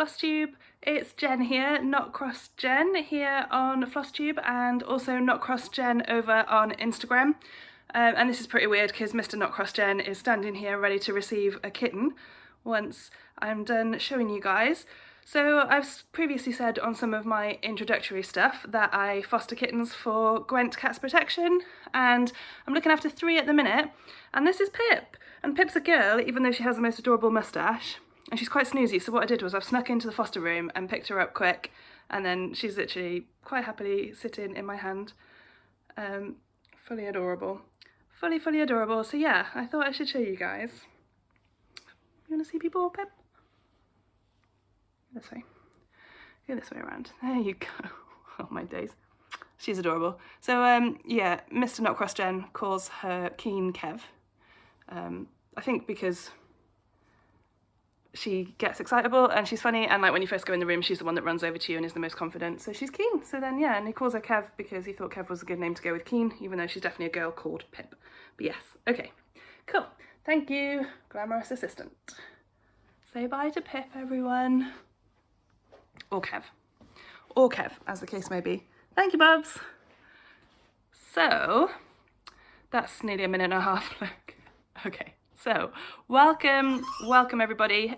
Flosstube. It's Jen here, Not Cross Jen, here on Flosstube, and also Not Cross Jen over on Instagram. And this is pretty weird because Mr. Not Cross Jen is standing here ready to receive a kitten once I'm done showing you guys. So I've previously said on some of my introductory stuff that I foster kittens for Gwent Cats Protection, and I'm looking after 3 at the minute, and this is Pip. And Pip's a girl, even though she has the most adorable moustache, and she's quite snoozy, so what I did was I've snuck into the foster room and picked her up quick, and then she's literally quite happily sitting in my hand. Fully adorable. Fully adorable. So yeah, I thought I should show you guys. You want to see people, Pip? This way. Go this way around. There you go. Oh my days. She's adorable. So yeah, Mr. Not Cross Jen calls her Keen Kev. I think because she gets excitable and she's funny, and like when you first go in the room she's the one that runs over to you and is the most confident, so she's Keen. So then yeah, and he calls her Kev because he thought Kev was a good name to go with Keen, even though she's definitely a girl called Pip. But yes, okay, cool. Thank you, glamorous assistant. Say bye to Pip, everyone. Or Kev, as the case may be. Thank you, Bubs. So, that's nearly a minute and a half. Okay, so welcome everybody.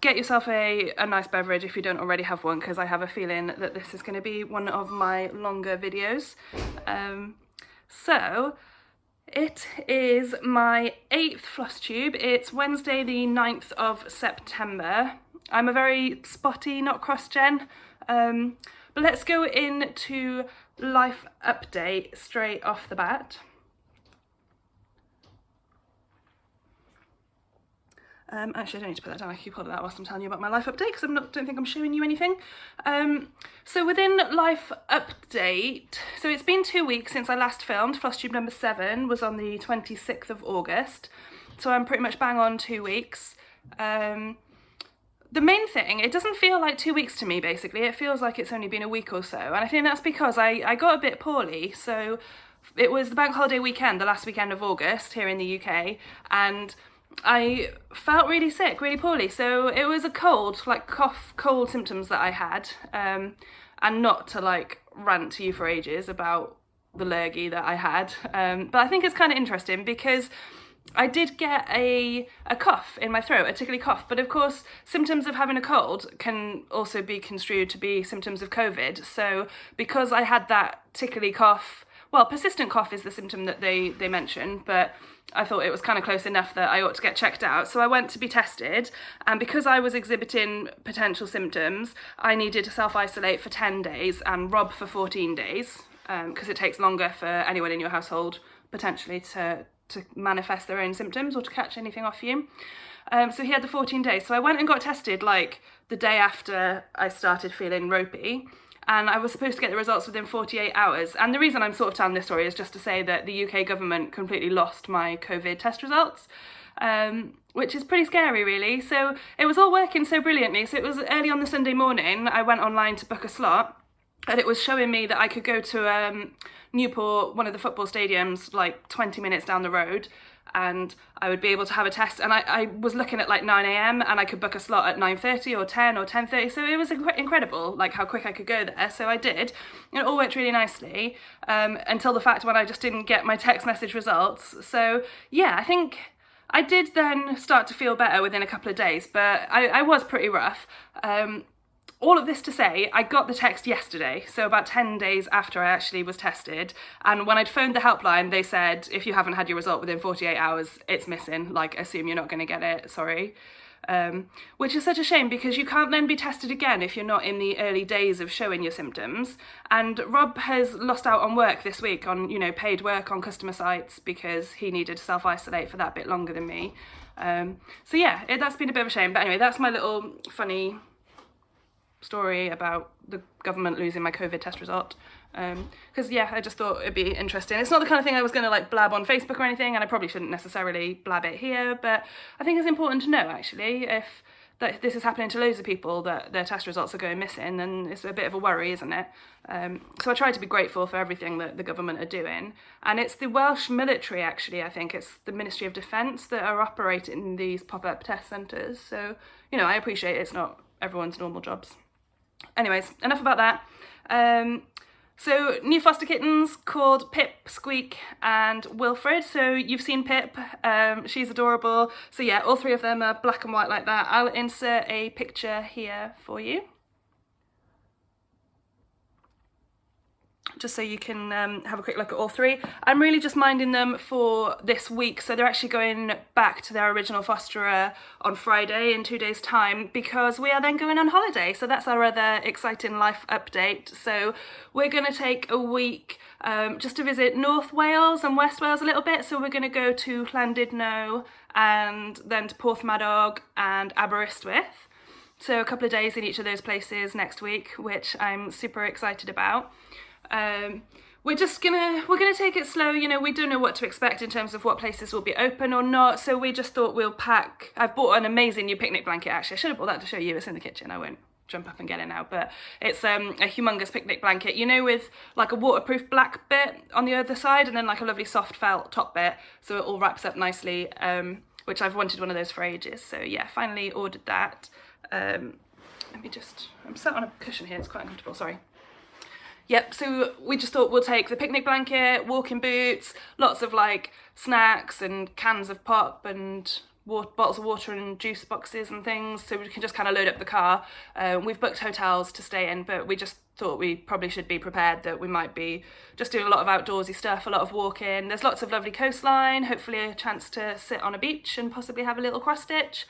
Get yourself a nice beverage if you don't already have one, because I have a feeling that this is going to be one of my longer videos. So, it is my 8th Flosstube. It's Wednesday the 9th of September. I'm a very spotty Not Cross Jen, but let's go into life update straight off the bat. Actually, I don't need to put that down. I keep holding that whilst I'm telling you about my life update because I don't think I'm showing you anything. So within life update, so it's been 2 weeks since I last filmed. Flosstube number 7 was on the 26th of August. So I'm pretty much bang on 2 weeks. The main thing, it doesn't feel like 2 weeks to me, basically. It feels like it's only been a week or so. And I think that's because I got a bit poorly. So it was the bank holiday weekend, the last weekend of August here in the UK. And I felt really sick, really poorly. So it was a cold, like cough, cold symptoms that I had. And not to like rant to you for ages about the lurgy that I had. But I think it's kind of interesting because I did get a cough in my throat, a tickly cough, but of course symptoms of having a cold can also be construed to be symptoms of COVID. So because I had that tickly cough, well, persistent cough is the symptom that they mention, but I thought it was kind of close enough that I ought to get checked out. So I went to be tested, and because I was exhibiting potential symptoms, I needed to self-isolate for 10 days and Rob for 14 days, because it takes longer for anyone in your household potentially to manifest their own symptoms or to catch anything off you. So he had the 14 days. So I went and got tested like the day after I started feeling ropey, and I was supposed to get the results within 48 hours. And the reason I'm sort of telling this story is just to say that the UK government completely lost my COVID test results, which is pretty scary really. So it was all working so brilliantly. So it was early on the Sunday morning, I went online to book a slot, and it was showing me that I could go to Newport, one of the football stadiums, like 20 minutes down the road, and I would be able to have a test. And I was looking at like 9 AM and I could book a slot at 9:30 or 10 or 10:30. So it was incredible, like how quick I could go there. So I did, and it all worked really nicely until the fact when I just didn't get my text message results. So yeah, I think I did then start to feel better within a couple of days, but I was pretty rough. All of this to say, I got the text yesterday, so about 10 days after I actually was tested, and when I'd phoned the helpline, they said, if you haven't had your result within 48 hours, it's missing, like, assume you're not going to get it, sorry. Which is such a shame, because you can't then be tested again if you're not in the early days of showing your symptoms. And Rob has lost out on work this week, on, you know, paid work on customer sites, because he needed to self-isolate for that bit longer than me. So yeah, that's been a bit of a shame, but anyway, that's my little funny story about the government losing my COVID test result, because yeah, I just thought it'd be interesting. It's not the kind of thing I was going to like blab on Facebook or anything, and I probably shouldn't necessarily blab it here, but I think it's important to know actually if that this is happening to loads of people, that their test results are going missing, and it's a bit of a worry, isn't it? So I try to be grateful for everything that the government are doing, and it's the Welsh military actually, I think it's the Ministry of Defence that are operating these pop-up test centres. So, you you know, I appreciate it's not everyone's normal jobs. Anyways, enough about that. So new foster kittens called Pip, Squeak and Wilfred. So you've seen Pip, she's adorable. So yeah, all three of them are black and white like that. I'll insert a picture here for you, just so you can have a quick look at all three. I'm really just minding them for this week, so they're actually going back to their original fosterer on Friday in 2 days' time, because we are then going on holiday. So that's our other exciting life update. So we're going to take a week just to visit North Wales and West Wales a little bit. So we're going to go to Llandudno and then to Porthmadog and Aberystwyth. So a couple of days in each of those places next week, which I'm super excited about. We're gonna take it slow, you know, we don't know what to expect in terms of what places will be open or not, so we just thought we'll pack. I've bought an amazing new picnic blanket, actually. I should have bought that to show you. It's in the kitchen. I won't jump up and get it now, but it's a humongous picnic blanket, you know, with like a waterproof black bit on the other side and then like a lovely soft felt top bit, so it all wraps up nicely, which I've wanted one of those for ages. So yeah, finally ordered that. I'm sat on a cushion here, it's quite uncomfortable, sorry. Yep, so we just thought we'll take the picnic blanket, walking boots, lots of like snacks and cans of pop and bottles of water and juice boxes and things, so we can just kind of load up the car. We've booked hotels to stay in, but we just thought we probably should be prepared that we might be just doing a lot of outdoorsy stuff, a lot of walking. There's lots of lovely coastline, hopefully a chance to sit on a beach and possibly have a little cross stitch.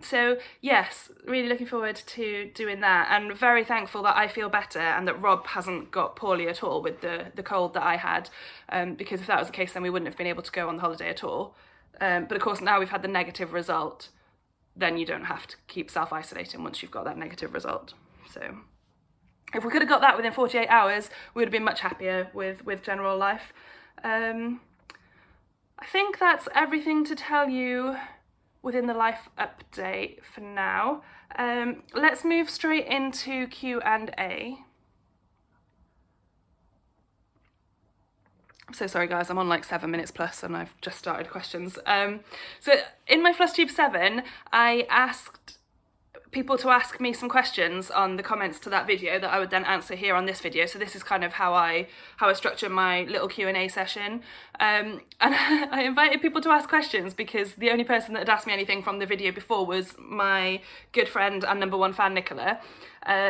So yes, really looking forward to doing that, and very thankful that I feel better and that Rob hasn't got poorly at all with the cold that I had, because if that was the case then we wouldn't have been able to go on the holiday at all. But of course now we've had the negative result, then you don't have to keep self-isolating once you've got that negative result. So if we could have got that within 48 hours, we would have been much happier with general life. I think that's everything to tell you within the life update for now. Let's move straight into Q&A. So sorry guys, I'm on like 7 minutes plus and I've just started questions. So in my Flosstube 7, I asked people to ask me some questions on the comments to that video that I would then answer here on this video. So this is kind of how I structure my little Q&A session. And I invited people to ask questions because the only person that had asked me anything from the video before was my good friend and #1 fan, Nicola.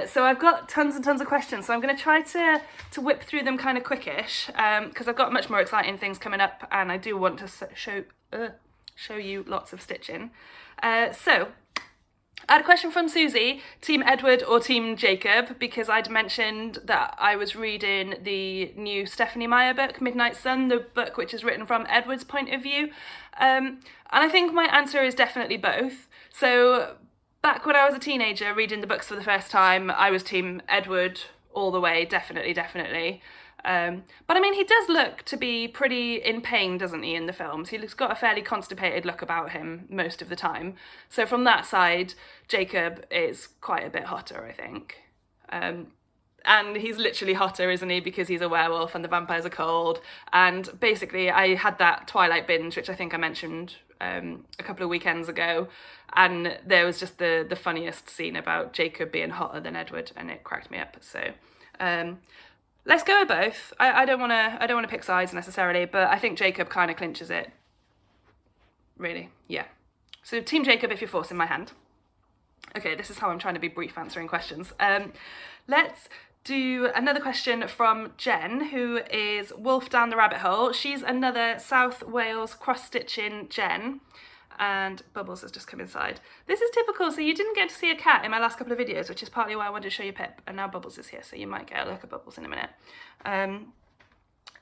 So I've got tons and tons of questions, so I'm going to try to whip through them kind of quickish, because I've got much more exciting things coming up and I do want to show you lots of stitching. So I had a question from Susie, Team Edward or Team Jacob, because I'd mentioned that I was reading the new Stephanie Meyer book, Midnight Sun, the book which is written from Edward's point of view. And I think my answer is definitely both. So back when I was a teenager reading the books for the first time, I was Team Edward all the way, definitely. But I mean, he does look to be pretty in pain, doesn't he, in the films? He's got a fairly constipated look about him most of the time. So from that side, Jacob is quite a bit hotter, I think. And he's literally hotter, isn't he, because he's a werewolf and the vampires are cold. And basically, I had that Twilight binge, which I think I mentioned a couple of weekends ago. And there was just the funniest scene about Jacob being hotter than Edward, and it cracked me up. So let's go with both. I don't want to pick sides necessarily, but I think Jacob kind of clinches it. Really, yeah. So Team Jacob if you're forcing my hand. Okay, this is how I'm trying to be brief answering questions. Let's do another question from Jen, who is Wolf Down the Rabbit Hole. She's another South Wales cross-stitching Jen. And Bubbles has just come inside. This is typical, so you didn't get to see a cat in my last couple of videos, which is partly why I wanted to show you Pip, and now Bubbles is here, so you might get a look at Bubbles in a minute.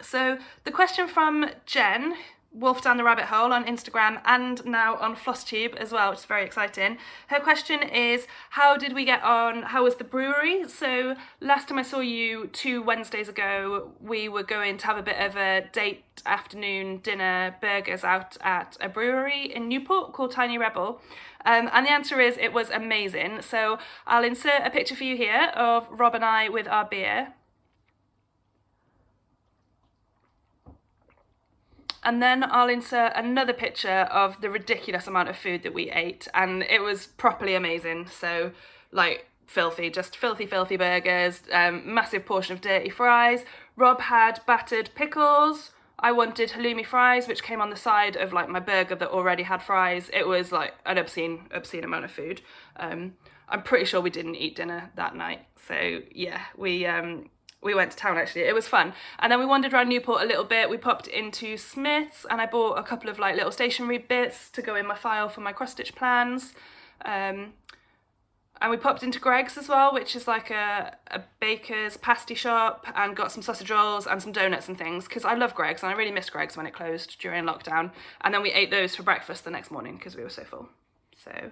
So the question from Jen, Wolf Down the Rabbit Hole on Instagram and now on Flosstube as well, which is very exciting. Her question is, how did we get on? How was the brewery? So last time I saw you 2 Wednesdays ago, we were going to have a bit of a date afternoon dinner burgers out at a brewery in Newport called Tiny Rebel. And the answer is it was amazing. So I'll insert a picture for you here of Rob and I with our beer. And then I'll insert another picture of the ridiculous amount of food that we ate, and it was properly amazing. So like filthy, just filthy burgers, massive portion of dirty fries. Rob had battered pickles. I wanted halloumi fries, which came on the side of like my burger that already had fries. It was like an obscene amount of food. I'm pretty sure we didn't eat dinner that night. So yeah, we went to town actually. It was fun. And then we wandered around Newport a little bit. We popped into Smith's and I bought a couple of like little stationery bits to go in my file for my cross-stitch plans. And we popped into Greg's as well, which is like a baker's pasty shop, and got some sausage rolls and some donuts and things, because I love Greg's and I really missed Greg's when it closed during lockdown. And then we ate those for breakfast the next morning because we were so full. So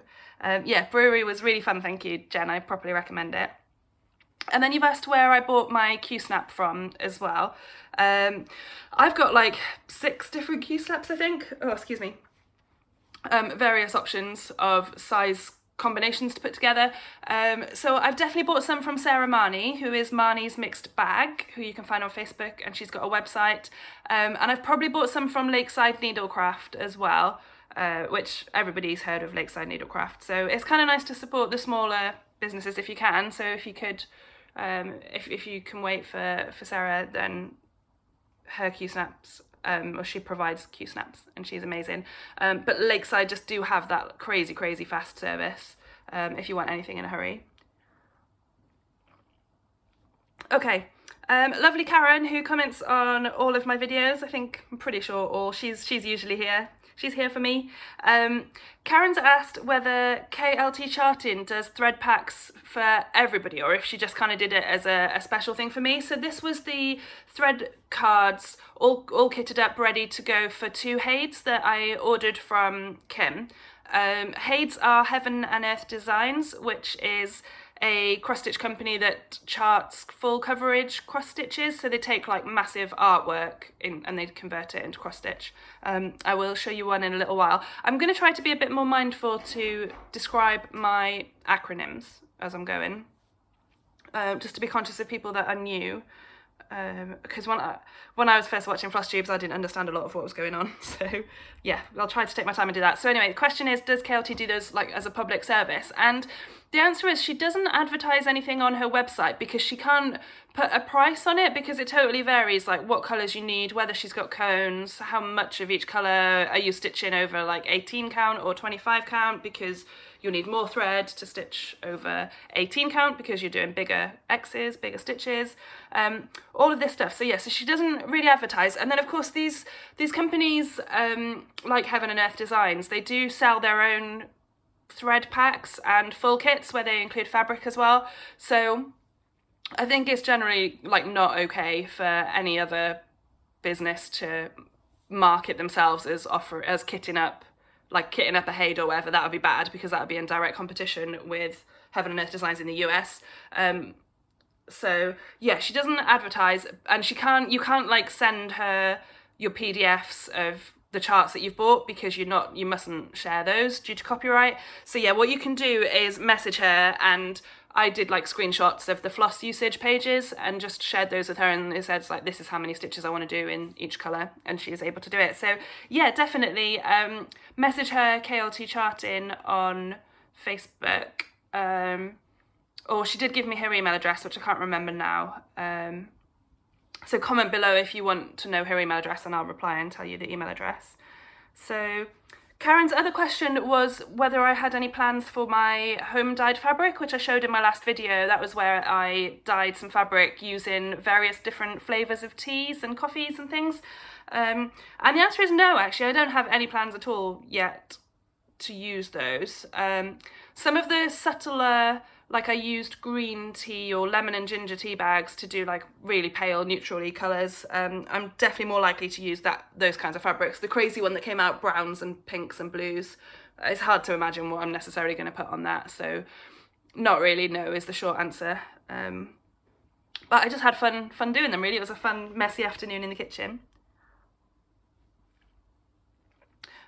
yeah, brewery was really fun, thank you, Jen. I properly recommend it. And then you've asked where I bought my Q-snap from as well. I've got like 6 different Q-snaps, I think. Oh, excuse me. Various options of size combinations to put together. So I've definitely bought some from Sarah Marnie, who is Marnie's Mixed Bag, who you can find on Facebook, and she's got a website. And I've probably bought some from Lakeside Needlecraft as well, which everybody's heard of Lakeside Needlecraft. So it's kind of nice to support the smaller businesses if you can. So if you could, if you can wait for Sarah, then her Q-snaps, or she provides Q-snaps and she's amazing. But Lakeside just do have that crazy fast service if you want anything in a hurry. Okay, lovely Karen, who comments on all of my videos. I'm pretty sure all. She's usually here. She's here for me. Karen's asked whether KLT Charting does thread packs for everybody, or if she just kind of did it as a special thing for me. So this was the thread cards all kitted up, ready to go for 2 Hades that I ordered from Kim. Hades are Heaven and Earth Designs, which is a cross-stitch company that charts full coverage cross-stitches. So they take like massive artwork and they convert it into cross-stitch. I will show you one in a little while. I'm going to try to be a bit more mindful to describe my acronyms as I'm going, just to be conscious of people that are new. Because when I was first watching Flosstubes, I didn't understand a lot of what was going on. So yeah, I'll try to take my time and do that. So anyway, the question is, does KLT do those like as a public service? And the answer is she doesn't advertise anything on her website because she can't put a price on it, because it totally varies, like what colours you need, whether she's got cones, how much of each colour are you stitching over like 18 count or 25 count, because you'll need more thread to stitch over 18 count because you're doing bigger X's, bigger stitches, all of this stuff. So yeah, so she doesn't really advertise. And then of course these companies like Heaven and Earth Designs, they do sell their own thread packs and full kits where they include fabric as well. So I think it's generally like not okay for any other business to market themselves as kitting up a Hade or whatever. That would be bad, because that would be in direct competition with Heaven and Earth Designs in the US. So yeah, she doesn't advertise, and you can't like send her your PDFs of the charts that you've bought, because you mustn't share those due to copyright. So yeah, what you can do is message her, and I did like screenshots of the floss usage pages and just shared those with her, and it says like, this is how many stitches I want to do in each colour, and she was able to do it. So yeah, definitely message her KLT Charting on Facebook, or she did give me her email address, which I can't remember now. So comment below if you want to know her email address, and I'll reply and tell you the email address. So Karen's other question was whether I had any plans for my home dyed fabric, which I showed in my last video. That was where I dyed some fabric using various different flavours of teas and coffees and things. And the answer is no, actually. I don't have any plans at all yet to use those. Some of the subtler, like I used green tea or lemon and ginger tea bags to do like really pale neutrally colours. I'm definitely more likely to use those kinds of fabrics. The crazy one that came out, browns and pinks and blues, it's hard to imagine what I'm necessarily going to put on that. So not really, no is the short answer. But I just had fun doing them, really. It was a fun, messy afternoon in the kitchen.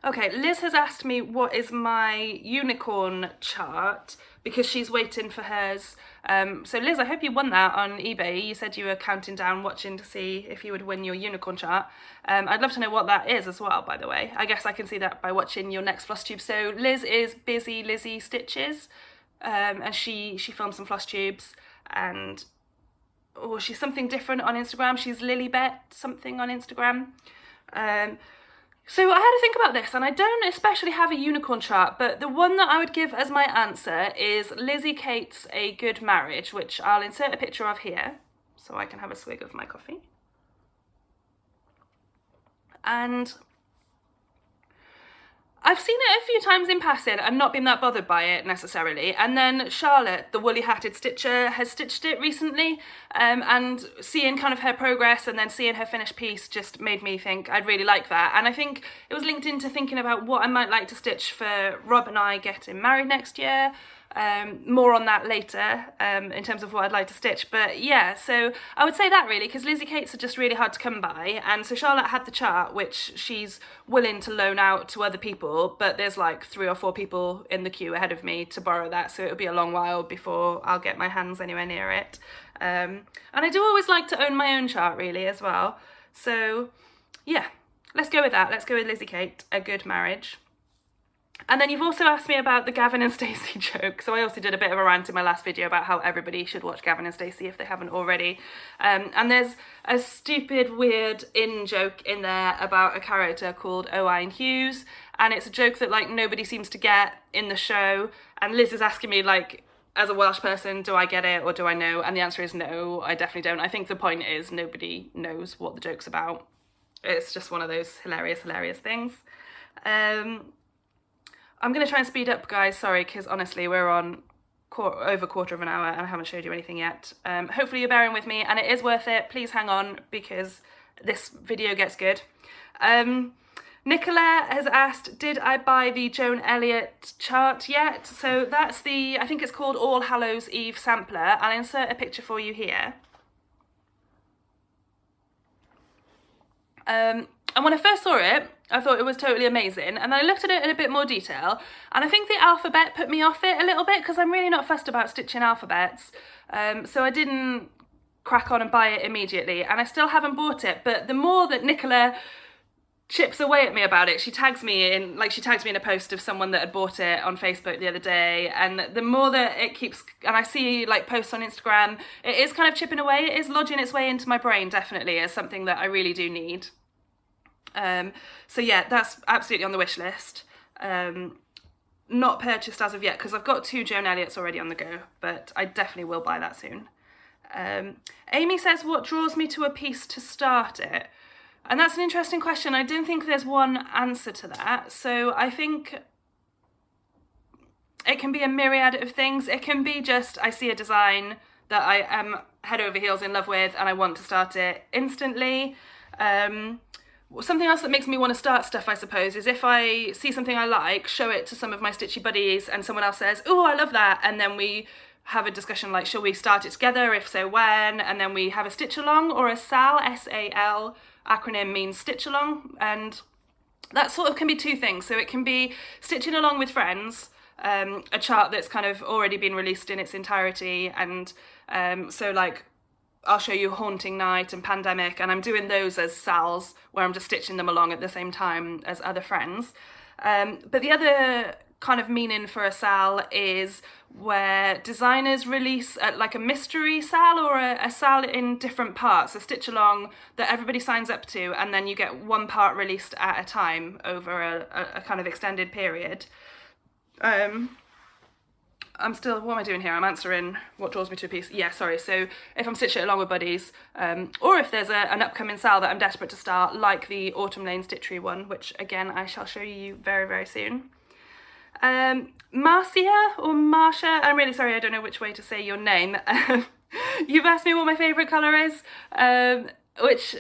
Okay, Liz has asked me what is my unicorn chart because she's waiting for hers. So Liz, I hope you won that on eBay. You said you were counting down, watching to see if you would win your unicorn chart. I'd love to know what that is as well, by the way. I guess I can see that by watching your next Flosstube. So Liz is Busy Lizzie Stitches, and she filmed some Flosstubes, and she's something different on Instagram. She's Lilybet something on Instagram. So I had to think about this, and I don't especially have a unicorn chart, but the one that I would give as my answer is Lizzie Kate's A Good Marriage, which I'll insert a picture of here so I can have a swig of my coffee. And I've seen it a few times in passing and not been that bothered by it necessarily. And then Charlotte, the woolly-hatted stitcher, has stitched it recently, and seeing kind of her progress and then seeing her finished piece just made me think I'd really like that. And I think it was linked into thinking about what I might like to stitch for Rob and I getting married next year. More on that later in terms of what I'd like to stitch, but yeah, so I would say that really, because Lizzie Kate's are just really hard to come by, and so Charlotte had the chart which she's willing to loan out to other people, but there's like 3 or 4 people in the queue ahead of me to borrow that, so it'll be a long while before I'll get my hands anywhere near it. And I do always like to own my own chart really as well, so yeah, let's go with that. Let's go with Lizzie Kate, A Good Marriage. And then you've also asked me about the Gavin and Stacey joke. So I also did a bit of a rant in my last video about how everybody should watch Gavin and Stacey if they haven't already. And there's a stupid, weird in-joke in there about a character called Owain Hughes. And it's a joke that like nobody seems to get in the show. And Liz is asking me like, as a Welsh person, do I get it or do I know? And the answer is no, I definitely don't. I think the point is nobody knows what the joke's about. It's just one of those hilarious, hilarious things. I'm going to try and speed up, guys, sorry, because honestly, we're on over a quarter of an hour and I haven't showed you anything yet. Hopefully you're bearing with me, and it is worth it. Please hang on, because this video gets good. Nicola has asked, did I buy the Joan Elliott chart yet? So that's the, I think it's called All Hallows Eve sampler. I'll insert a picture for you here. And when I first saw it, I thought it was totally amazing, and then I looked at it in a bit more detail, and I think the alphabet put me off it a little bit, because I'm really not fussed about stitching alphabets, so I didn't crack on and buy it immediately, and I still haven't bought it. But the more that Nicola chips away at me about it, she tags me in a post of someone that had bought it on Facebook the other day, and the more that it keeps, and I see like posts on Instagram, it is kind of chipping away, it is lodging its way into my brain definitely as something that I really do need. So yeah, that's absolutely on the wish list. Not purchased as of yet, because I've got 2 Joan Elliott's already on the go, but I definitely will buy that soon. Amy says, what draws me to a piece to start it? And that's an interesting question. I don't think there's one answer to that. So I think it can be a myriad of things. It can be just, I see a design that I am head over heels in love with and I want to start it instantly. Something else that makes me want to start stuff, I suppose, is if I see something I like, show it to some of my stitchy buddies, and someone else says, oh, I love that, and then we have a discussion like, shall we start it together, if so when, and then we have a stitch along, or a SAL, S-A-L, acronym means stitch along, and that sort of can be 2 things. So it can be stitching along with friends, a chart that's kind of already been released in its entirety, and so like, I'll show you Haunting Night and Pandemic, and I'm doing those as SALs, where I'm just stitching them along at the same time as other friends. But the other kind of meaning for a SAL is where designers release like a mystery SAL or a SAL in different parts, a stitch along that everybody signs up to, and then you get one part released at a time over a kind of extended period. What am I doing here? I'm answering what draws me to a piece. Yeah, sorry. So if I'm stitching it along with buddies, or if there's an upcoming SAL that I'm desperate to start, like the Autumn Lane Stitchery one, which again, I shall show you very, very soon. Marcia or Marcia, I'm really sorry, I don't know which way to say your name. You've asked me what my favourite colour is, which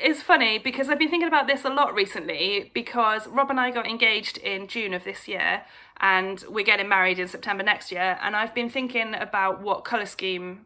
is funny because I've been thinking about this a lot recently, because Rob and I got engaged in June of this year and we're getting married in September next year, and I've been thinking about what colour scheme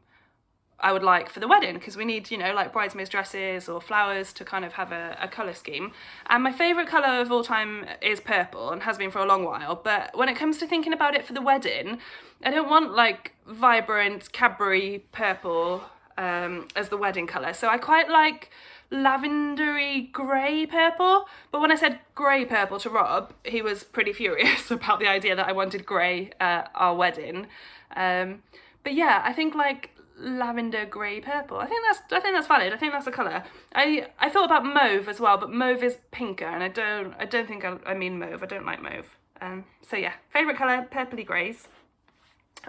I would like for the wedding, because we need, you know, like bridesmaids dresses or flowers to kind of have a colour scheme. And my favourite colour of all time is purple, and has been for a long while, but when it comes to thinking about it for the wedding, I don't want like vibrant Cadbury purple as the wedding colour. So I quite like lavendery grey purple, but when I said grey purple to Rob, he was pretty furious about the idea that I wanted grey at our wedding. But yeah, I think like lavender grey purple, I think that's valid. I think that's a colour. I thought about mauve as well, but mauve is pinker, and I don't think I mean mauve. I don't like mauve. So yeah, favourite colour, purpley greys.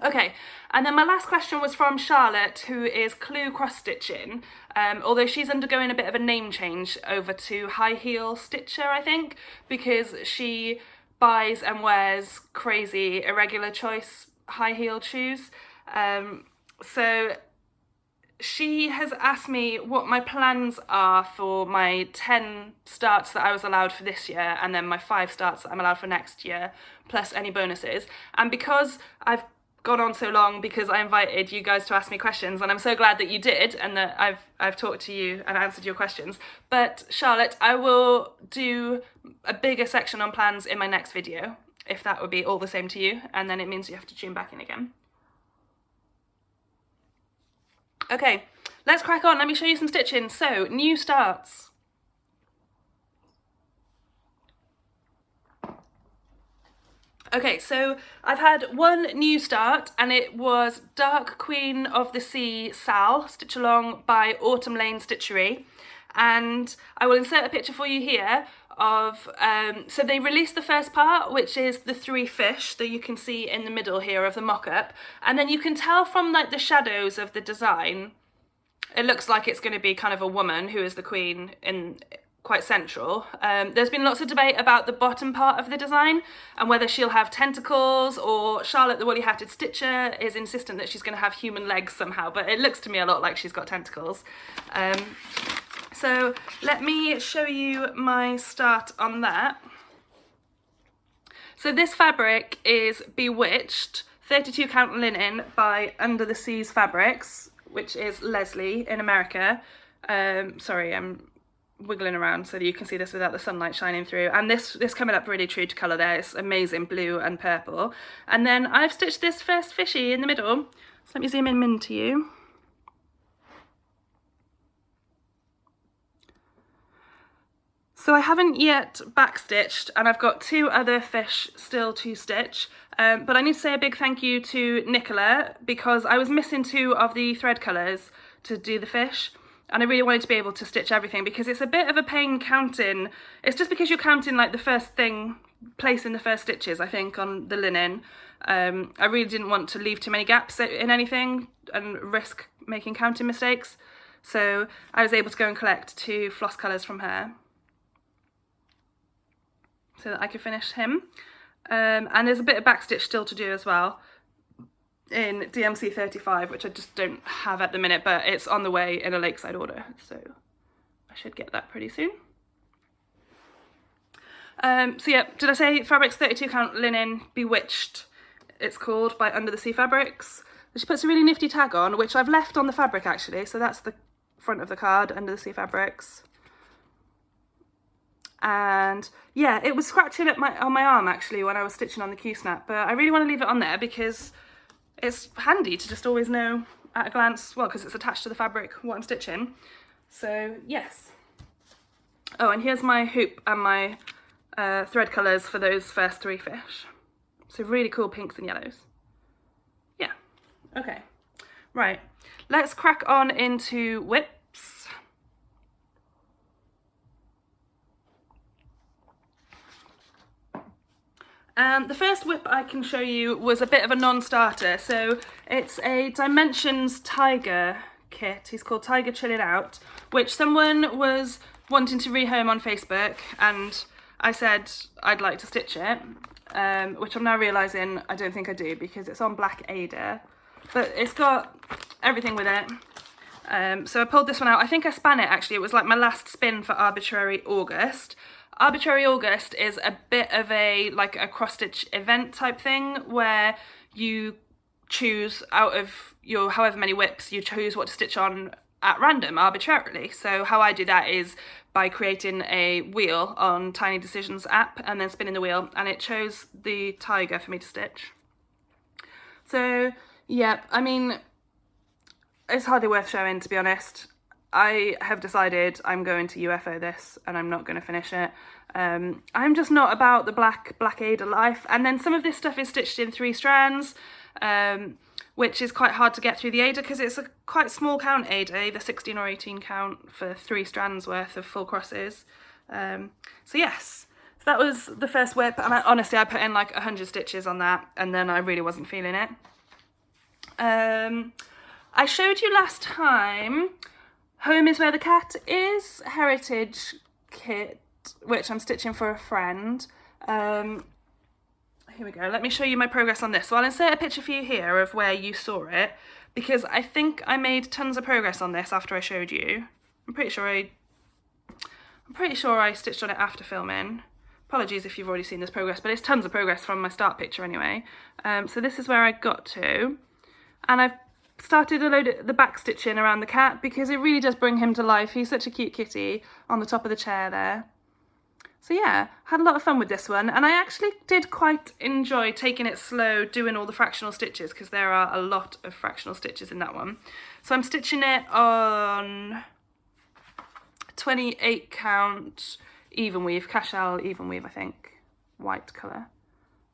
Okay, and then my last question was from Charlotte, who is Clue cross-stitching, although she's undergoing a bit of a name change over to High Heel Stitcher, I think, because she buys and wears crazy irregular choice high-heeled shoes. So she has asked me what my plans are for my 10 starts that I was allowed for this year, and then my 5 starts that I'm allowed for next year, plus any bonuses. And because I've gone on so long, because I invited you guys to ask me questions, and I'm so glad that you did, and that I've talked to you and answered your questions. But Charlotte, I will do a bigger section on plans in my next video, if that would be all the same to you, and then it means you have to tune back in again. Okay, let's crack on. Let me show you some stitching. So, new starts. Okay, so I've had one new start, and it was Dark Queen of the Sea Sal, Stitch Along by Autumn Lane Stitchery. And I will insert a picture for you here of, so they released the first part, which is the 3 fish that you can see in the middle here of the mock-up. And then you can tell from like the shadows of the design, it looks like it's going to be kind of a woman who is the queen in quite central. There's been lots of debate about the bottom part of the design and whether she'll have tentacles, or Charlotte the Woolly-Hatted Stitcher is insistent that she's going to have human legs somehow, but it looks to me a lot like she's got tentacles. So let me show you my start on that. So this fabric is Bewitched 32 count linen by Under the Seas Fabrics, which is Leslie in America. Sorry, I'm wiggling around so that you can see this without the sunlight shining through. And this coming up really true to colour there. It's amazing blue and purple. And then I've stitched this first fishy in the middle. So let me zoom in to you. So I haven't yet backstitched, and I've got 2 other fish still to stitch, but I need to say a big thank you to Nicola, because I was missing 2 of the thread colours to do the fish, and I really wanted to be able to stitch everything, because it's a bit of a pain counting. It's just because you're counting like the first thing, placing the first stitches, I think, on the linen. I really didn't want to leave too many gaps in anything and risk making counting mistakes, so I was able to go and collect 2 floss colours from her, so that I could finish him. And there's a bit of backstitch still to do as well in DMC 35, which I just don't have at the minute, but it's on the way in a Lakeside order, so I should get that pretty soon. So yeah, did I say fabrics 32 count linen, Bewitched it's called, by Under the Sea Fabrics. She puts a really nifty tag on, which I've left on the fabric actually, so that's the front of the card, Under the Sea Fabrics. And yeah, it was scratching at on my arm actually when I was stitching on the Q-snap, but I really want to leave it on there because it's handy to just always know at a glance, well, because it's attached to the fabric, what I'm stitching. So yes. Oh, and here's my hoop and my thread colours for those first 3 fish. So really cool pinks and yellows. Yeah, okay. Right, let's crack on into whips. The first whip I can show you was a bit of a non-starter. So it's a Dimensions Tiger kit. He's called Tiger Chilling Out, which someone was wanting to rehome on Facebook, and I said I'd like to stitch it, which I'm now realising I don't think I do, because it's on Black Ada, but it's got everything with it. So I pulled this one out. I think I span it actually. It was like my last spin for Arbitrary August. Arbitrary August is a bit of a, like a cross-stitch event type thing, where you choose out of your however many whips, you choose what to stitch on at random, arbitrarily. So how I do that is by creating a wheel on Tiny Decisions app and then spinning the wheel, and it chose the tiger for me to stitch. So yeah, I mean, it's hardly worth showing, to be honest. I have decided I'm going to UFO this and I'm not going to finish it. I'm just not about the black Ada life. And then some of this stuff is stitched in 3 strands, which is quite hard to get through the Ada because it's a quite small count Ada, either 16 or 18 count for 3 strands worth of full crosses. So yes, so that was the first whip, and honestly I put in like 100 stitches on that, and then I really wasn't feeling it. I showed you last time Home is Where the Cat Is heritage kit, which I'm stitching for a friend. Here we go, let me show you my progress on this. So I'll insert a picture for you here of where you saw it, because I think I made tons of progress on this after I showed you. I'm pretty sure I stitched on it after filming. Apologies if you've already seen this progress, but it's tons of progress from my start picture anyway. So this is where I got to, and I've started a load of the back stitching around the cat because it really does bring him to life. He's such a cute kitty on the top of the chair there. So yeah, had a lot of fun with this one, and I actually did quite enjoy taking it slow, doing all the fractional stitches, because there are a lot of fractional stitches in that one. So I'm stitching it on 28 count even weave, cashel even weave, I think, white colour.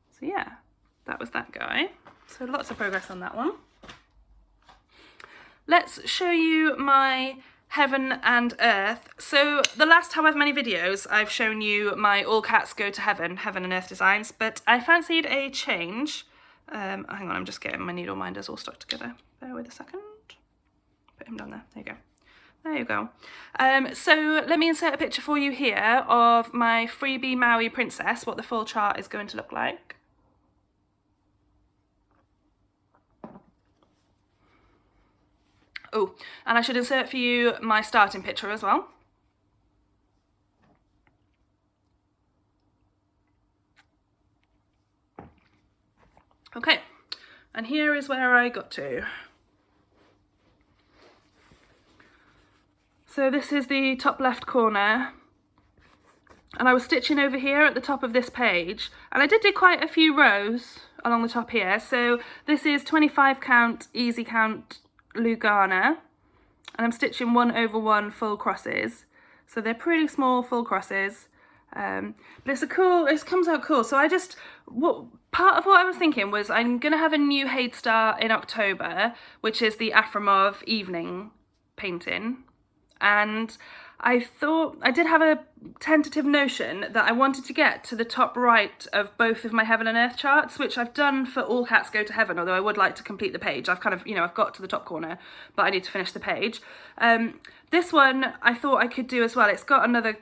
So yeah, that was that guy. So lots of progress on that one. Let's show you my Heaven and Earth. So the last however many videos I've shown you my All Cats Go to Heaven and Earth designs, but I fancied a change. Hang on, I'm just getting my needle minders all stuck together. Bear with a second. Put him down there. There you go. There you go. So let me insert a picture for you here of my freebie Maui princess, what the full chart is going to look like. Oh, and I should insert for you my starting picture as well. Okay, and here is where I got to. So this is the top left corner, and I was stitching over here at the top of this page, and I did do quite a few rows along the top here. So this is 25 count, easy count Lugana, and I'm stitching 1 over 1 full crosses, so they're pretty small full crosses, but it comes out cool. So part of what I was thinking was I'm gonna have a new Hade Star in October, which is the Afromov evening painting, and I thought I did have a tentative notion that I wanted to get to the top right of both of my Heaven and Earth charts, which I've done for All Cats Go to Heaven, although I would like to complete the page. I've kind of, I've got to the top corner, but I need to finish the page. This one I thought I could do as well. It's got another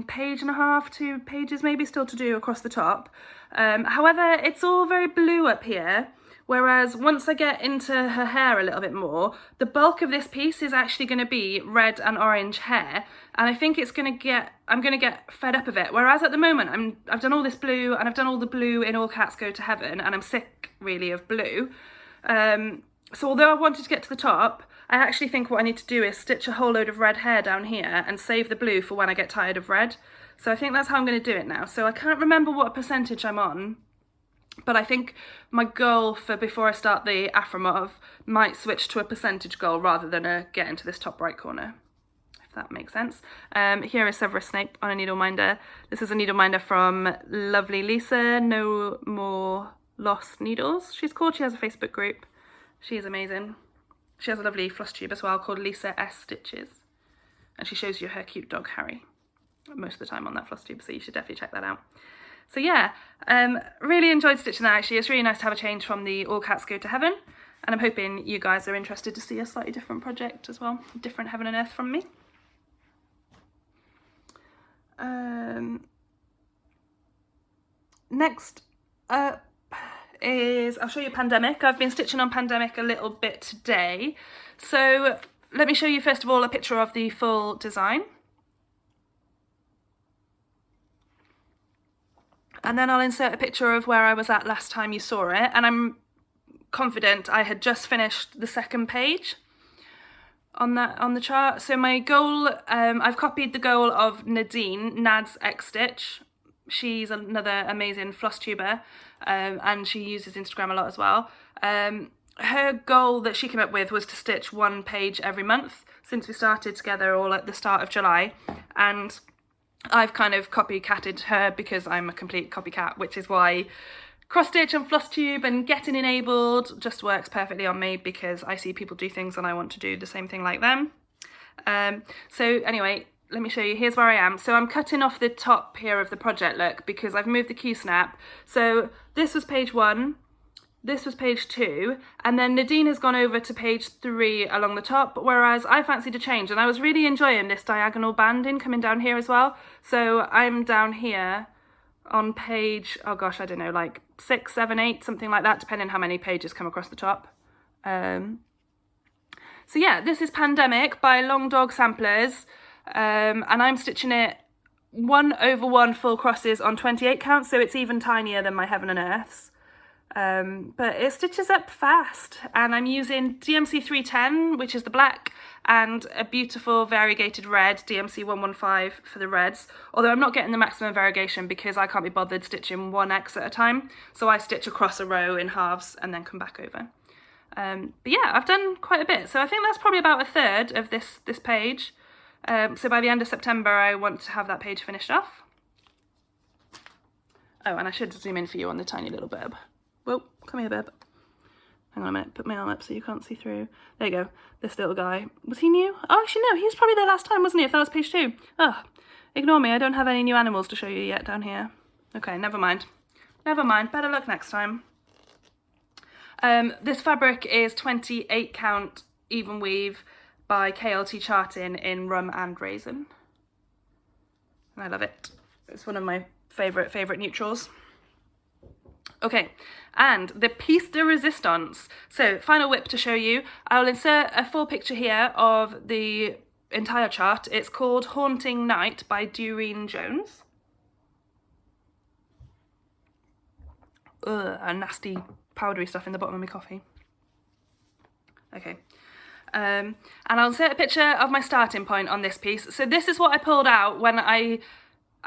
page and a half, 2 pages maybe still to do across the top. However, it's all very blue up here, whereas once I get into her hair a little bit more, the bulk of this piece is actually going to be red and orange hair, and I think I'm going to get fed up of it. Whereas at the moment I've done all this blue, and I've done all the blue in All Cats Go to Heaven, and I'm sick really of blue. So although I wanted to get to the top, I actually think what I need to do is stitch a whole load of red hair down here and save the blue for when I get tired of red. So I think that's how I'm going to do it now. So I can't remember what percentage I'm on, but I think my goal for before I start the Afromov might switch to a percentage goal rather than get into this top right corner, if that makes sense. Here is Severus Snape on a needle minder. This is a needle minder from lovely Lisa, No More Lost Needles, she's called. She has a Facebook group. She's amazing. She has a lovely Flosstube as well called Lisa S Stitches, and she shows you her cute dog Harry most of the time on that Flosstube, so you should definitely check that out. So yeah, really enjoyed stitching that actually. It's really nice to have a change from the All Cats Go to Heaven, and I'm hoping you guys are interested to see a slightly different project as well, different Heaven and Earth from me. Next up is, I'll show you Pandemic. I've been stitching on Pandemic a little bit today. So let me show you first of all a picture of the full design. And then I'll insert a picture of where I was at last time you saw it. And I'm confident I had just finished the second page on the chart. So my goal, I've copied the goal of Nadine, Nad's X Stitch. She's another amazing floss tuber, and she uses Instagram a lot as well. Her goal that she came up with was to stitch one page every month since we started together all at the start of July, and I've kind of copycatted her because I'm a complete copycat, which is why cross stitch and Flosstube and getting enabled just works perfectly on me, because I see people do things and I want to do the same thing like them. So anyway, let me show you, here's where I am. So I'm cutting off the top here of the project look because I've moved the Q snap. So this was page 1, this was page 2, and then Nadine has gone over to page 3 along the top, whereas I fancied a change, and I was really enjoying this diagonal banding coming down here as well. So I'm down here on page, oh gosh, I don't know, like 6, 7, 8, something like that, depending how many pages come across the top. So yeah, this is Pandemic by Long Dog Samplers, and I'm stitching it 1/1 full crosses on 28 counts, so it's even tinier than my Heaven and Earths. But it stitches up fast, and I'm using DMC 310, which is the black, and a beautiful variegated red, DMC 115 for the reds, although I'm not getting the maximum variegation because I can't be bothered stitching 1x at a time, so I stitch across a row in halves and then come back over. But yeah, I've done quite a bit, so I think that's probably about a third of this page. So by the end of September I want to have that page finished off. Oh, and I should zoom in for you on the tiny little bib. Whoa, come here, bib. Hang on a minute, put my arm up so you can't see through. There you go, this little guy. Was he new? Oh, actually no, he was probably there last time, wasn't he, if that was page 2? Oh, ignore me, I don't have any new animals to show you yet down here. Okay, never mind. Never mind, better luck next time. This fabric is 28 count even weave by KLT Charting in Rum and Raisin. And I love it. It's one of my favourite neutrals. Okay, and the piece de resistance. So, final whip to show you. I'll insert a full picture here of the entire chart. It's called Haunting Night by Doreen Jones. Ugh, a nasty powdery stuff in the bottom of my coffee. Okay. And I'll insert a picture of my starting point on this piece. So this is what I pulled out when I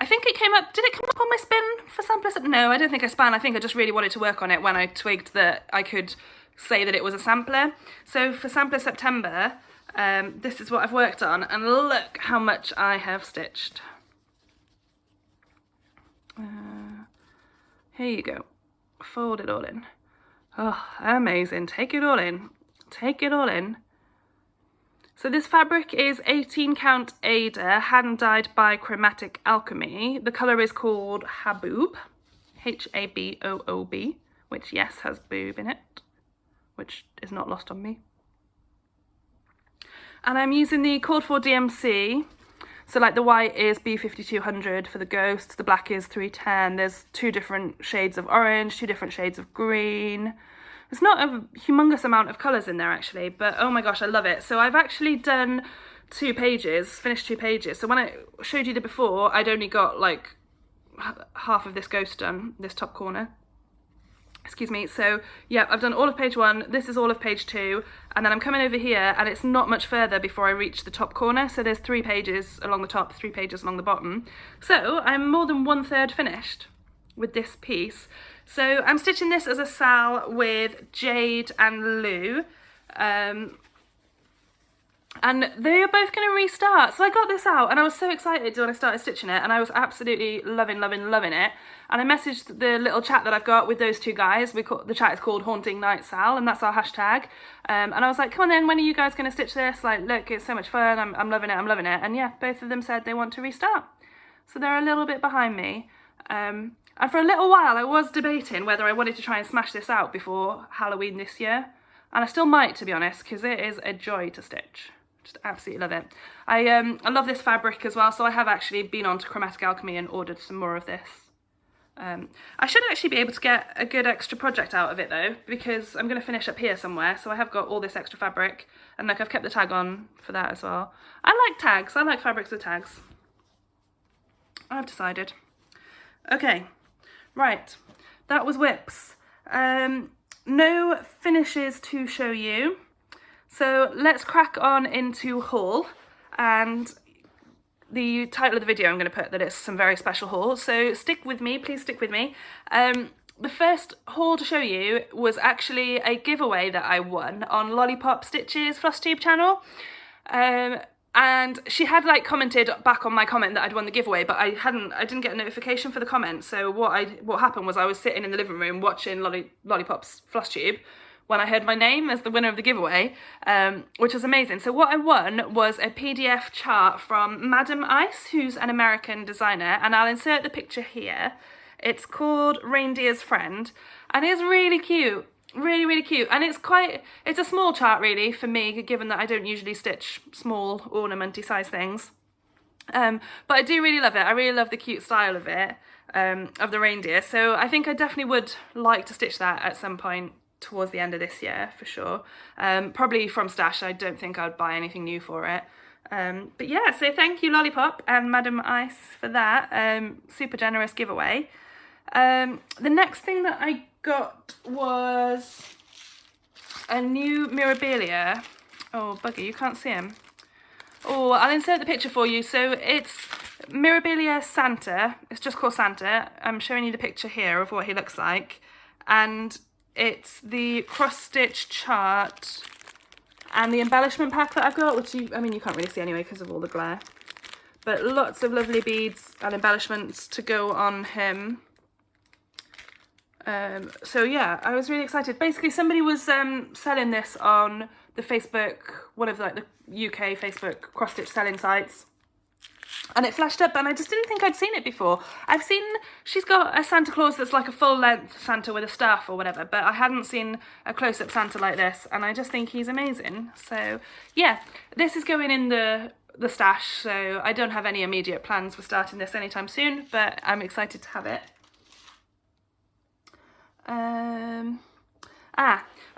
think it came up, did it come up on my spin for sampler? No, I don't think I span. I think I just really wanted to work on it when I twigged that I could say that it was a sampler. So for sampler September, this is what I've worked on, and look how much I have stitched. Here you go. Fold it all in. Oh, amazing. Take it all in. Take it all in. So this fabric is 18 count Ada, hand dyed by Chromatic Alchemy. The colour is called Haboob, Haboob, which yes, has boob in it, which is not lost on me. And I'm using the called for DMC. So like the white is B5200 for the ghosts, the black is 310. There's 2 different shades of orange, 2 different shades of green. There's not a humongous amount of colours in there actually, but oh my gosh, I love it. So I've actually done 2 pages, finished 2 pages. So when I showed you the before, I'd only got like half of this ghost done, this top corner. Excuse me. So yeah, I've done all of page 1, this is all of page 2, and then I'm coming over here and it's not much further before I reach the top corner. So there's 3 pages along the top, 3 pages along the bottom. So I'm more than 1/3 finished with this piece. So I'm stitching this as a sal with Jade and Lou, and they are both going to restart. So I got this out and I was so excited when I started stitching it, and I was absolutely loving it. And I messaged the little chat that I've got with those 2 guys. The chat is called Haunting Night Sal, and that's our hashtag. And I was like, come on then, when are you guys going to stitch this? Like, look, it's so much fun, I'm loving it, I'm loving it. And yeah, both of them said they want to restart. So they're a little bit behind me. And for a little while I was debating whether I wanted to try and smash this out before Halloween this year. And I still might, to be honest, because it is a joy to stitch. Just absolutely love it. I love this fabric as well, so I have actually been on to Chromatic Alchemy and ordered some more of this. I should actually be able to get a good extra project out of it though, because I'm going to finish up here somewhere, so I have got all this extra fabric, and look, I've kept the tag on for that as well. I like tags, I like fabrics with tags. I've decided. Okay, right, that was whips. no finishes to show you. So let's crack on into haul, and the title of the video I'm going to put that it's some very special haul, so stick with me, please stick with me. The first haul to show you was actually a giveaway that I won on Lollipop Stitch's Flosstube channel. And she had like commented back on my comment that I'd won the giveaway, but I didn't get a notification for the comment. So what happened was I was sitting in the living room watching Lollipop's Flosstube when I heard my name as the winner of the giveaway, which was amazing. So what I won was a PDF chart from Madam Ice, who's an American designer, and I'll insert the picture here. It's called Reindeer's Friend, and it's really cute. Really, really cute. And it's a small chart really for me, given that I don't usually stitch small ornamenty size things. But I do really love it. I really love the cute style of it, of the reindeer. So I think I definitely would like to stitch that at some point towards the end of this year for sure. Probably from stash. I don't think I'd buy anything new for it. But yeah, so thank you Lollipop and Madam Ice for that super generous giveaway. The next thing that I got was a new Mirabilia. Oh, bugger, you can't see him. Oh, I'll insert the picture for you. So it's Mirabilia Santa. It's just called Santa. I'm showing you the picture here of what he looks like. And it's the cross-stitch chart and the embellishment pack that I've got, which you can't really see anyway because of all the glare. But lots of lovely beads and embellishments to go on him. So yeah, I was really excited. Basically, somebody was selling this on the Facebook, one of like the UK Facebook cross-stitch selling sites, and it flashed up, and I just didn't think I'd seen it before. She's got a Santa Claus that's like a full-length Santa with a staff or whatever, but I hadn't seen a close-up Santa like this, and I just think he's amazing. So yeah, this is going in the stash, so I don't have any immediate plans for starting this anytime soon, but I'm excited to have it.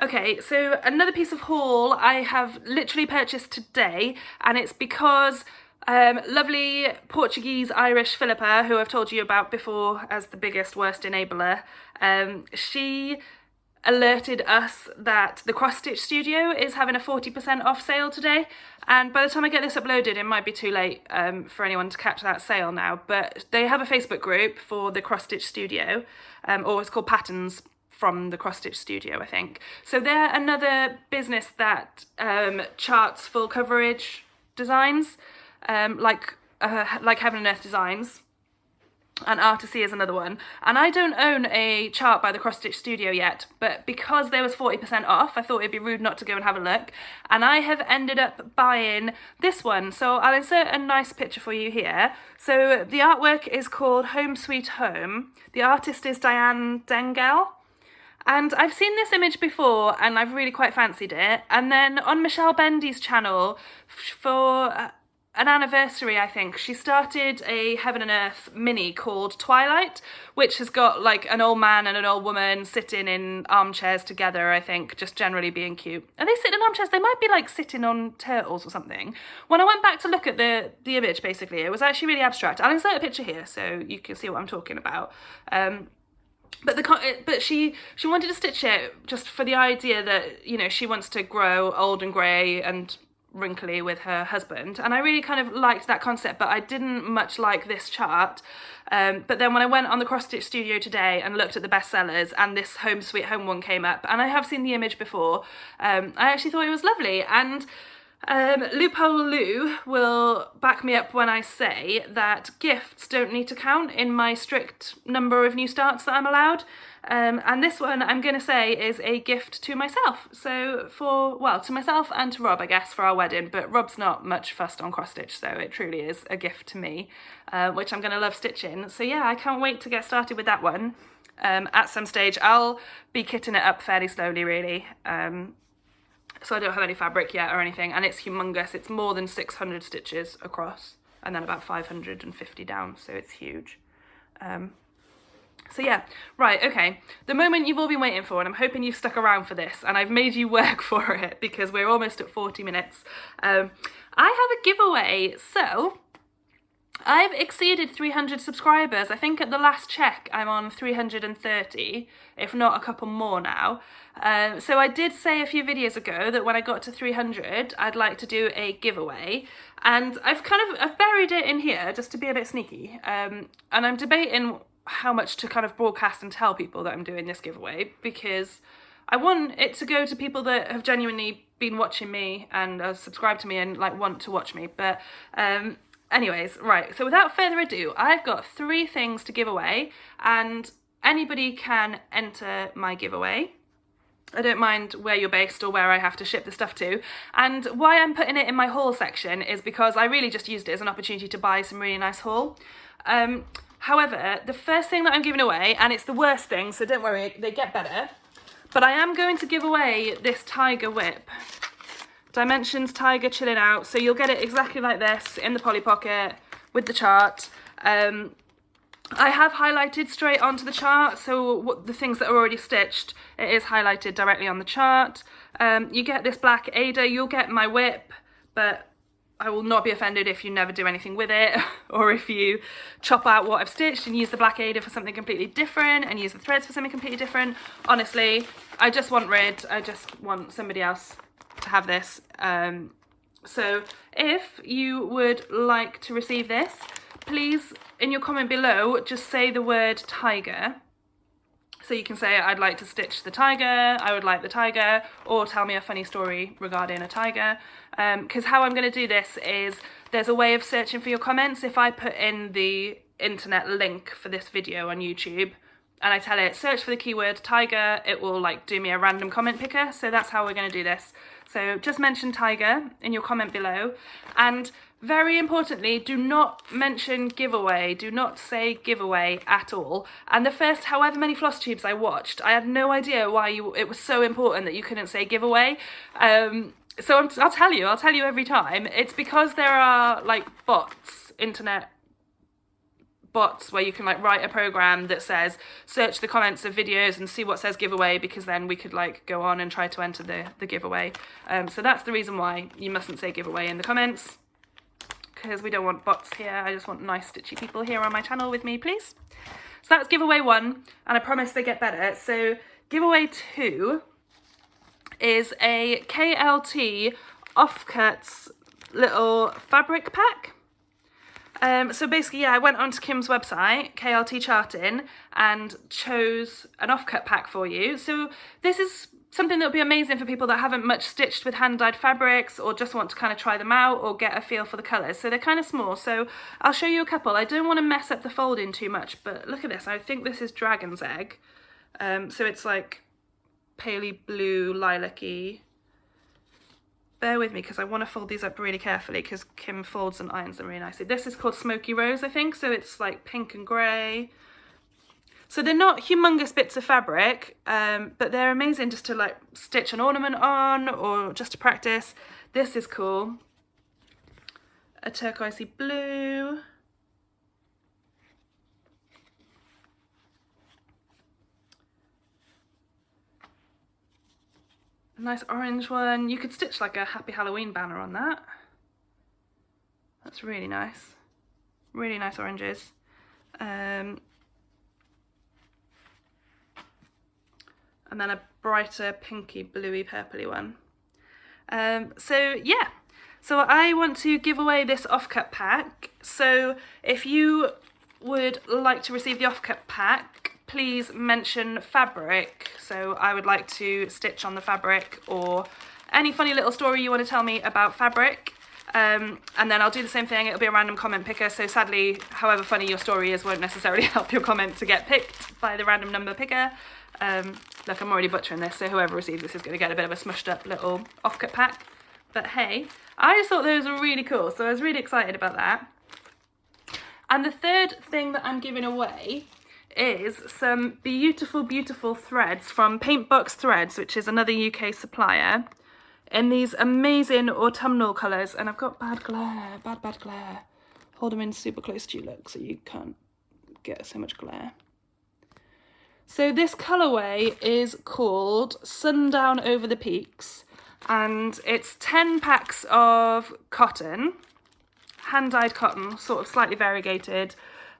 Okay, so another piece of haul I have literally purchased today, and it's because lovely Portuguese Irish Philippa, who I've told you about before as the biggest worst enabler, she alerted us that the Cross Stitch Studio is having a 40% off sale today, and by the time I get this uploaded it might be too late for anyone to catch that sale now, but they have a Facebook group for the Cross Stitch Studio, or it's called Patterns from the Cross Stitch Studio, I think. So they're another business that charts full coverage designs, like Heaven and Earth Designs, and Artisy is another one. And I don't own a chart by the Cross Stitch Studio yet, but because there was 40% off, I thought it'd be rude not to go and have a look. And I have ended up buying this one. So I'll insert a nice picture for you here. So the artwork is called Home Sweet Home. The artist is Diane Dengel. And I've seen this image before and I've really quite fancied it. And then on Michelle Bendy's channel, for an anniversary, I think, she started a Heaven and Earth mini called Twilight, which has got like an old man and an old woman sitting in armchairs together, I think, just generally being cute. Are they sitting in armchairs? They might be like sitting on turtles or something. When I went back to look at the image, basically, it was actually really abstract. I'll insert a picture here so you can see what I'm talking about. But she wanted to stitch it just for the idea that, you know, she wants to grow old and grey and wrinkly with her husband, and I really kind of liked that concept, but I didn't much like this chart. But then when I went on the Cross Stitch Studio today and looked at the bestsellers, and this Home Sweet Home one came up, and I have seen the image before, I actually thought it was lovely. And Loophole Lou will back me up when I say that gifts don't need to count in my strict number of new starts that I'm allowed. And this one, I'm going to say, is a gift to myself. So to myself and to Rob, I guess, for our wedding. But Rob's not much fussed on cross stitch, so it truly is a gift to me, which I'm going to love stitching. So yeah, I can't wait to get started with that one. At some stage, I'll be kitting it up fairly slowly, really. So I don't have any fabric yet or anything, and it's humongous. It's more than 600 stitches across, and then about 550 down, so it's huge. So yeah, right, okay. The moment you've all been waiting for, and I'm hoping you've stuck around for this, and I've made you work for it because we're almost at 40 minutes. I have a giveaway. So I've exceeded 300 subscribers. I think at the last check I'm on 330, if not a couple more now. So I did say a few videos ago that when I got to 300 I'd like to do a giveaway, and I've buried it in here just to be a bit sneaky, and I'm debating how much to kind of broadcast and tell people that I'm doing this giveaway, because I want it to go to people that have genuinely been watching me and are subscribed to me and like want to watch me. But anyways, right, so without further ado, I've got 3 things to give away, and anybody can enter my giveaway. I don't mind where you're based or where I have to ship the stuff to. And why I'm putting it in my haul section is because I really just used it as an opportunity to buy some really nice haul. However, the first thing that I'm giving away, and it's the worst thing, so don't worry, they get better, but I am going to give away this Tiger whip. Dimensions Tiger chilling out, so you'll get it exactly like this in the Polly Pocket with the chart. I have highlighted straight onto the chart, so the things that are already stitched, it is highlighted directly on the chart. You get this black Ada, you'll get my whip, but I will not be offended if you never do anything with it, or if you chop out what I've stitched and use the black Ada for something completely different and use the threads for something completely different. Honestly, I just want rid, I just want somebody else to have this. So if you would like to receive this, please in your comment below just say the word tiger. So you can say I'd like to stitch the tiger, I would like the tiger, or tell me a funny story regarding a tiger. Because how I'm going to do this is there's a way of searching for your comments. If I put in the internet link for this video on YouTube and I tell it search for the keyword tiger, it will like do me a random comment picker. So that's how we're going to do this. So just mention tiger in your comment below, and very importantly, do not mention giveaway, do not say giveaway at all. And the first however many Flosstubes I watched, I had no idea why it was so important that you couldn't say giveaway. So I'll tell you every time. It's because there are like bots, internet bots, where you can like write a program that says search the comments of videos and see what says giveaway, because then we could like go on and try to enter the giveaway. So that's the reason why you mustn't say giveaway in the comments, because we don't want bots here. I just want nice stitchy people here on my channel with me, please. So that's giveaway 1, and I promise they get better. So giveaway 2 is a KLT offcuts little fabric pack. So basically, yeah, I went onto Kim's website, KLT Charting, and chose an offcut pack for you. So this is something that would be amazing for people that haven't much stitched with hand-dyed fabrics, or just want to kind of try them out or get a feel for the colours. So they're kind of small, so I'll show you a couple. I don't want to mess up the folding too much, but look at this. I think this is Dragon's Egg. So it's like paley blue, lilac-y. Bear with me because I want to fold these up really carefully, because Kim folds and irons them really nicely. This is called Smoky Rose, I think, so it's like pink and grey. So they're not humongous bits of fabric, but they're amazing just to like stitch an ornament on, or just to practice. This is cool. A turquoisey blue. A nice orange one. You could stitch like a Happy Halloween banner on that. That's really nice. Really nice oranges. And then a brighter pinky bluey purpley one. So yeah, so I want to give away this offcut pack. So if you would like to receive the offcut pack, please mention fabric. So I would like to stitch on the fabric, or any funny little story you want to tell me about fabric. And then I'll do the same thing. It'll be a random comment picker. So sadly, however funny your story is won't necessarily help your comment to get picked by the random number picker. Look, I'm already butchering this, so whoever receives this is going to get a bit of a smushed up little offcut pack. But hey, I just thought those were really cool, so I was really excited about that. And the third thing that I'm giving away is some beautiful, beautiful threads from Paintbox Threads, which is another UK supplier, in these amazing autumnal colours. And I've got bad glare, bad glare. Hold them in super close to you, look, so you can't get so much glare. So this colourway is called Sundown Over the Peaks, and it's 10 packs of cotton, hand-dyed cotton, sort of slightly variegated.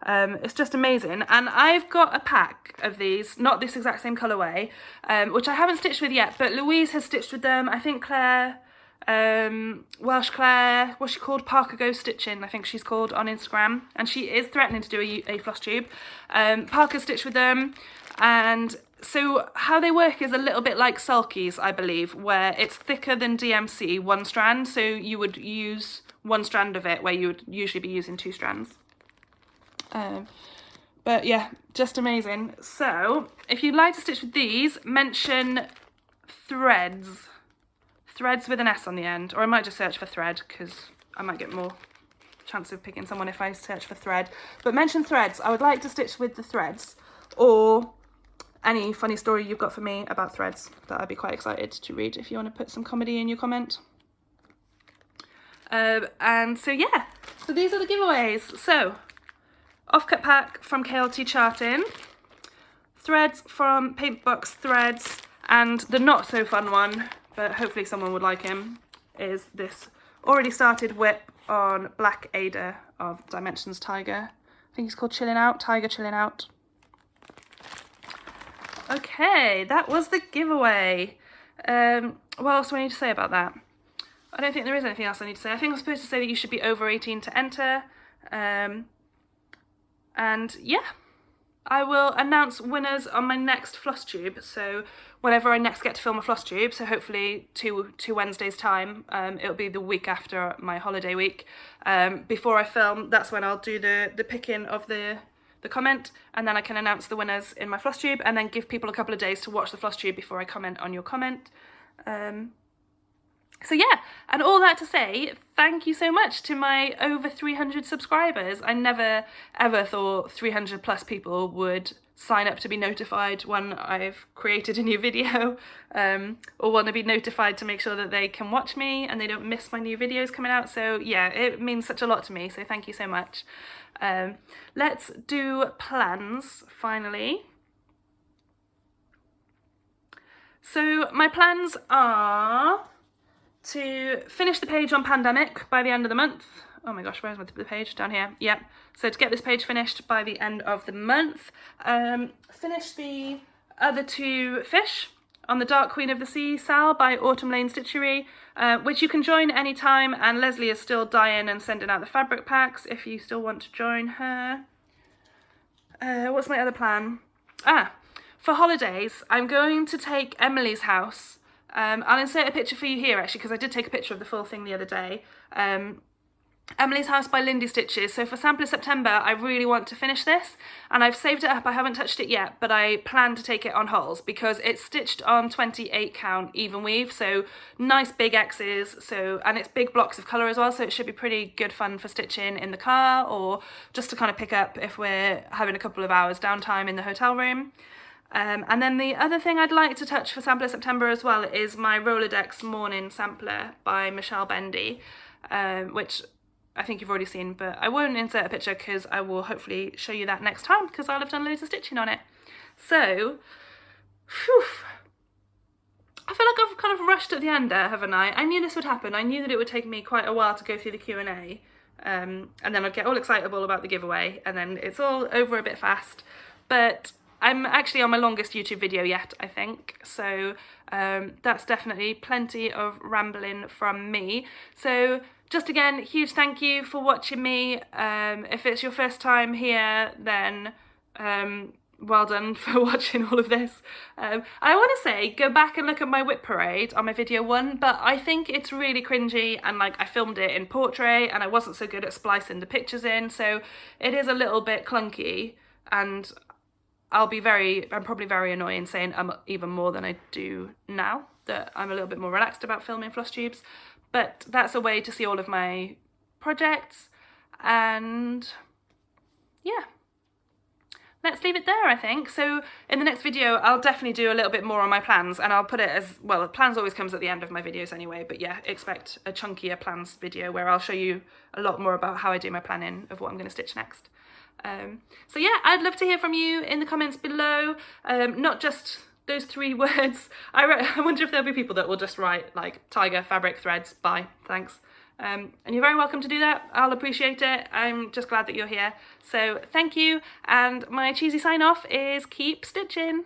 It's just amazing, and I've got a pack of these, not this exact same colourway, which I haven't stitched with yet, but Louise has stitched with them. I think Claire, Welsh Claire, what's she called? Parker Goes Stitching, I think she's called on Instagram, and she is threatening to do a Flosstube. Parker stitched with them, and so how they work is a little bit like sulkies, I believe, where it's thicker than DMC, one strand, so you would use one strand of it where you would usually be using two strands. But yeah, just amazing. So if you'd like to stitch with these, mention threads with an S on the end, or I might just search for thread because I might get more chance of picking someone if I search for thread. But mention threads. I would like to stitch with the threads, or any funny story you've got for me about threads that I'd be quite excited to read if you want to put some comedy in your comment. And so yeah, so these are the giveaways. So offcut pack from KLT Charting, threads from Paintbox Threads, and the not so fun one, but hopefully someone would like him, is this already started whip on Black Ada of Dimensions Tiger. I think it's called Chilling Out, Tiger Chilling Out. Okay, that was the giveaway. What else do I need to say about that? I don't think there is anything else I need to say. I think I'm supposed to say that you should be over 18 to enter. And yeah, I will announce winners on my next Flosstube. So whenever I next get to film a Flosstube, so hopefully two Wednesdays time, it'll be the week after my holiday week. Before I film, that's when I'll do the picking of the comment, and then I can announce the winners in my Flosstube, and then give people a couple of days to watch the Flosstube before I comment on your comment. So yeah, and all that to say, thank you so much to my over 300 subscribers. I never ever thought 300 plus people would sign up to be notified when I've created a new video, or want to be notified to make sure that they can watch me and they don't miss my new videos coming out. So yeah, it means such a lot to me, so thank you so much. Let's do plans finally. So my plans are to finish the page on Pandemic by the end of the month. Oh my gosh, where's the page? Down here. Yep. So to get this page finished by the end of the month. Finish the other two fish on the Dark Queen of the Sea Sal by Autumn Lane Stitchery, which you can join anytime, and Leslie is still dyeing and sending out the fabric packs if you still want to join her. What's my other plan? For holidays, I'm going to take Emily's house. I'll insert a picture for you here actually, because I did take a picture of the full thing the other day. Emily's House by Lindy Stitches. So for Sample of September, I really want to finish this, and I've saved it up. I haven't touched it yet, but I plan to take it on hulls because it's stitched on 28 count even weave, so nice big X's, and it's big blocks of colour as well, so it should be pretty good fun for stitching in the car, or just to kind of pick up if we're having a couple of hours downtime in the hotel room. And then the other thing I'd like to touch for Sample of September as well is my Rolodex Morning Sampler by Michelle Bendy, which I think you've already seen, but I won't insert a picture because I will hopefully show you that next time because I'll have done loads of stitching on it. So, whew, I feel like I've kind of rushed at the end there, haven't I? I knew this would happen. I knew that it would take me quite a while to go through the Q&A, and then I'd get all excitable about the giveaway, and then it's all over a bit fast. But I'm actually on my longest YouTube video yet, I think, so that's definitely plenty of rambling from me. So just again, huge thank you for watching me. If it's your first time here, then well done for watching all of this. I want to say, go back and look at my whip parade on my video 1, but I think it's really cringy, and like I filmed it in portrait and I wasn't so good at splicing the pictures in, so it is a little bit clunky, and I'm probably very annoying saying even more than I do now, that I'm a little bit more relaxed about filming Flosstubes, but that's a way to see all of my projects, and yeah, let's leave it there, I think. So in the next video, I'll definitely do a little bit more on my plans, and I'll put it as, well, the plans always comes at the end of my videos anyway, but yeah, expect a chunkier plans video where I'll show you a lot more about how I do my planning of what I'm going to stitch next. So yeah, I'd love to hear from you in the comments below, not just those 3 words. I wonder if there'll be people that will just write like tiger, fabric, threads, bye, thanks. And you're very welcome to do that. I'll appreciate it. I'm just glad that you're here. So thank you, and my cheesy sign off is keep stitching.